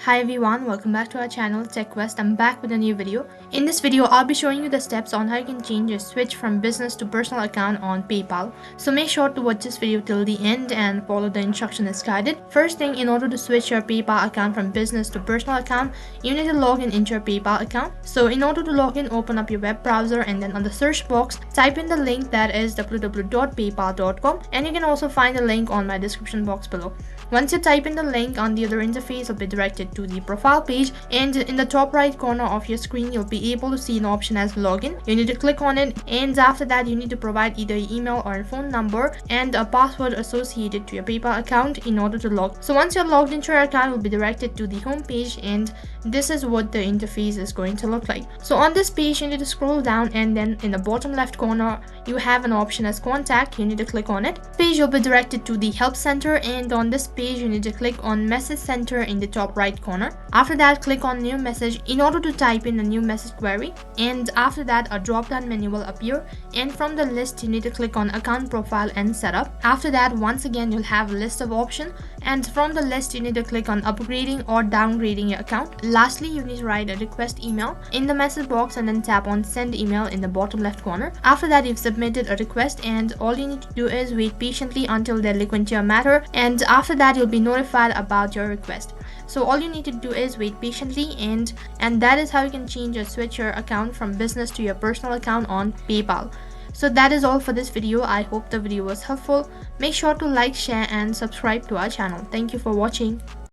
Hi everyone, welcome back to our channel TechQuest. I'm back with a new video. In this video, I'll be showing you the steps on how you can change your switch from business to personal account on PayPal. So make sure to watch this video till the end and follow the instruction as guided. First thing, in order to switch your PayPal account from business to personal account, you need to log in into your PayPal account. So in order to log in, open up your web browser and then on the search box, type in the link that is www.paypal.com, and you can also find the link on my description box below. Once you type in the link, on the other interface will be directed to the profile page, and in the top right corner of your screen you'll be able to see an option as login. You need to click on it, and after that you need to provide either your email or a phone number and a password associated to your PayPal account in order to log. So once you're logged into your account, you'll be directed to the home page, and this is what the interface is going to look like. So on this page you need to scroll down, and then in the bottom left corner you have an option as contact. You need to click on it. Page will be directed to the help center, and on this page you need to click on message center in the top right corner. After that, click on new message in order to type in a new message query, and after that a drop down menu will appear, and from the list you need to click on account profile and setup. After that, once again you'll have a list of options, and from the list you need to click on upgrading or downgrading your account. Lastly, you need to write a request email in the message box and then tap on send email in the bottom left corner. After that, you've submitted a request, and all you need to do is wait patiently until they look into your matter, and after that you'll be notified about your request. So all you need to do is wait patiently, and that is how you can change or switch your account from business to your personal account on PayPal. So that is all for this video. I hope the video was helpful. Make sure to like, share and subscribe to our channel. Thank you for watching.